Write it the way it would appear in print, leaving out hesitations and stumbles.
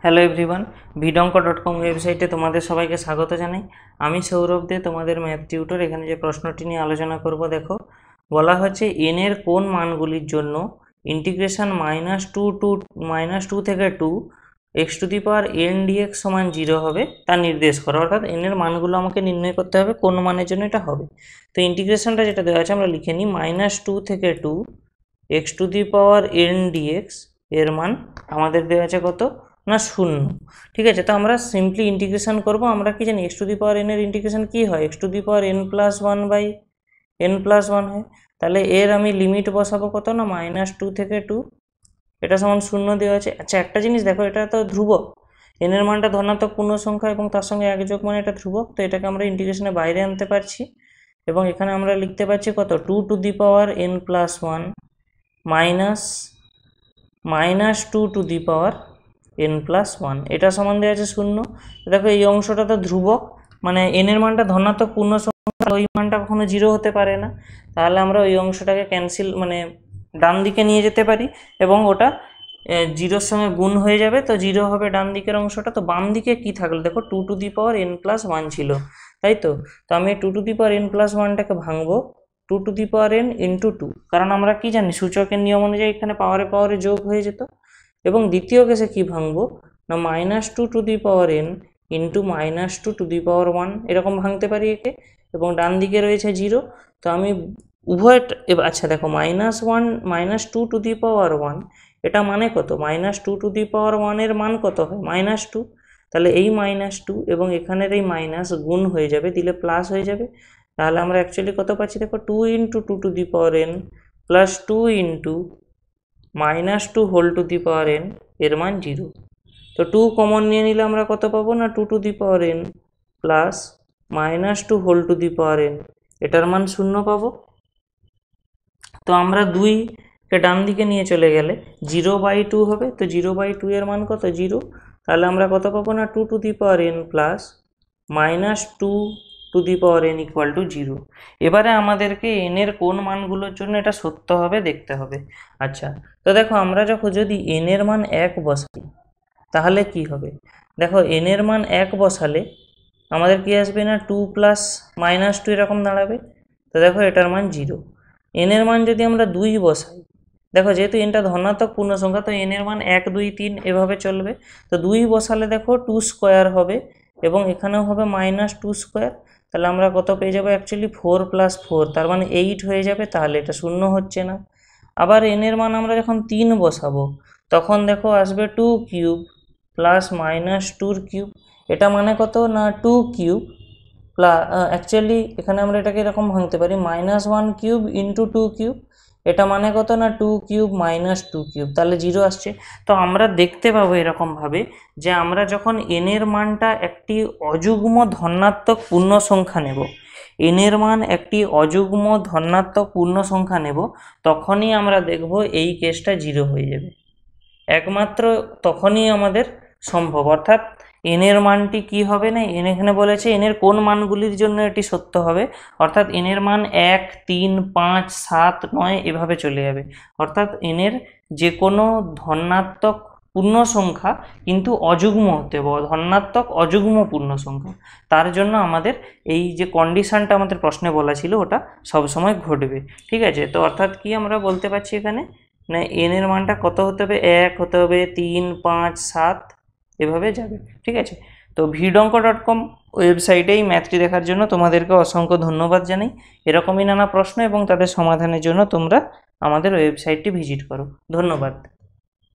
Hello everyone, vidonko.com ওয়েবসাইটে তোমাদের সবাইকে স্বাগত জানাই। আমি সৌরভ দে, তোমাদের ম্যাথ টিউটর। এখানে যে প্রশ্নটি নিয়ে আলোচনা করব, দেখো বলা হচ্ছে এন এর কোন মানগুলির জন্য ইন্টিগ্রেশন -2 থেকে 2 x⁴n dx সমান 0 হবে তা নির্দেশ করো। অর্থাৎ এন এর মানগুলো আমাকে নির্ণয় করতে হবে কোন মানের জন্য এটা হবে। তো ইন্টিগ্রেশনটা যেটা দেওয়া আছে আমরা লিখে নিই, -2 থেকে 2 x⁴n dx এর মান আমাদের দেওয়া আছে কত না 0। ঠিক আছে, তো আমরা সিম্পলি ইন্টিগ্রেশন করব। আমরা কি জানি x⁴n এর ইন্টিগ্রেশন কি হয়, x⁴n+1/n+1 হয়। তাহলে এর আমি লিমিট বসাবো কত না -2 থেকে 2, এটা সমান 0 দেওয়া আছে। আচ্ছা, একটা জিনিস দেখো, এটা তো ধ্রুবক, এন এর মানটা ধনাত্মক পূর্ণ সংখ্যা এবং তার সঙ্গে এক যোগ মানে এটা ধ্রুবক, তো এটাকে আমরা ইন্টিগ্রেশনের বাইরে আনতে পারছি এবং এখানে আমরা লিখতে পারছি কত 2n+1 -2n+1 এটা সমান দেওয়া আছে 0। দেখো এই অংশটা তো ধ্রুবক, মানে এন এর মানটা ধনাত্মক পূর্ণ সংখ্যা, ওই মানটা কখনো 0 হতে পারে না। তাহলে আমরা ওই অংশটাকে ক্যান্সেল মানে ডান দিকে নিয়ে যেতে পারি এবং ওটা 0-র সঙ্গে গুণ হয়ে যাবে, তো 0 হবে ডান দিকের অংশটা। তো বাম দিকে কি থাকলো, দেখো 2n+1 ছিল, তাই তো। তো আমি 2n+1টাকে ভাঙবো 2n × 2, কারণ আমরা কি জানি সূচকের নিয়ম অনুযায়ী এখানে পাওয়ারে পাওয়ারে যোগ হয়ে যেত। এবং দ্বিতীয় কেসে কি ভাঙবো না -2n × -2^1 এরকম ভাঙতে পারি একে, এবং ডান দিকে রয়েছে 0। তো আমি উভয়, আচ্ছা দেখো -2^1 এটা মানে কত, -2^1 এর মান কত হয় -2, তাহলে এই -2 এবং এখানের এই মাইনাস গুণ হয়ে যাবে, দিলে প্লাস হয়ে যাবে। তাহলে আমরা অ্যাকচুয়ালি কত পাচ্ছি, দেখো 2 × 2^n + 2 × -2^n এর মান 0। তো 2 কমন নিয়ে নিলে আমরা কত পাবো না 2^n + -2^n এটার মান 0 পাবো। তো আমরা 2কে ডান দিকে নিয়ে চলে গেলে 0/2 হবে, তো 0/2 এর মান কত 0। তাহলে আমরা কত পাবো না 2^n + -2^n = 0। এবারে আমাদেরকে এন এর কোন মানগুলোর জন্য এটা সত্য হবে দেখতে হবে। আচ্ছা, তো দেখো আমরা যদি এন এর মান 1 বসাই তাহলে কি হবে, দেখো এন এর মান 1 বসালে আমাদের কি আসবে না 2 + -2 এরকম দাঁড়াবে। তো দেখো এটার মান 0। এন এর মান যদি আমরা 2 বসাই, দেখো যেহেতু এনটা ধনাত্মক পূর্ণ সংখ্যা, তো এন এর মান 1 2 3 এভাবে চলবে। তো 2 বসালে দেখো 2² হবে এবং এখানেও হবে -2²। তাহলে আমরা কত পেয়ে যাবো, অ্যাকচুয়ালি 4 + 4, তার মানে 8 হয়ে যাবে। তাহলে এটা 0 হচ্ছে না। আবার এন এর মান আমরা যখন 3 বসাবো তখন দেখো আসবে 2³ + -2^3, এটা মানে কত না 2³ অ্যাকচুয়ালি এখানে আমরা এটাকে এরকম ভাঙতে পারি -1³ × 2³, এটা মানে কত না 2³ - 2³, তাহলে 0 আসছে। তো আমরা দেখতে পাবো এরকমভাবে যে আমরা যখন এন এর মানটা একটি অযুগ্ম ধনাত্মক পূর্ণ সংখ্যা নেব, এন এর মান একটি অযুগ্ম ধনাত্মক পূর্ণ সংখ্যা নেব, তখনই আমরা দেখব এই কেসটা 0 হয়ে যাবে। একমাত্র তখনই আমাদের সম্ভব। অর্থাৎ এন এর মানটি কি হবে না, এখানে বলেছে এন এর কোন মানগুলির জন্য এটি সত্য হবে, অর্থাৎ এন এর মান 1 3 5 7 9 এভাবে চলে যাবে। অর্থাৎ এন এর যে কোনো ধনাত্মক পূর্ণ সংখ্যা কিন্তু অযুগ্ম হতে হবে, ধনাত্মক অযুগ্ম পূর্ণ সংখ্যা, তার জন্য আমাদের এই যে কন্ডিশনটা আমাদের প্রশ্নে বলা ছিল ওটা সবসময় ঘটবে। ঠিক আছে, তো অর্থাৎ কি আমরা বলতে পারছি এখানে না এন এর মানটা কত হতে হবে, 1 হতে হবে, 3 5 7 এভাবে যাবে। ঠিক আছে, তো vidonko.com ওয়েবসাইটে এই ম্যাথটি দেখার জন্য তোমাদেরকে অসংখ্য ধন্যবাদ জানাই। এরকমই নানা প্রশ্ন এবং তাদের সমাধানের জন্য তোমরা আমাদের ওয়েবসাইটটি ভিজিট করো। ধন্যবাদ।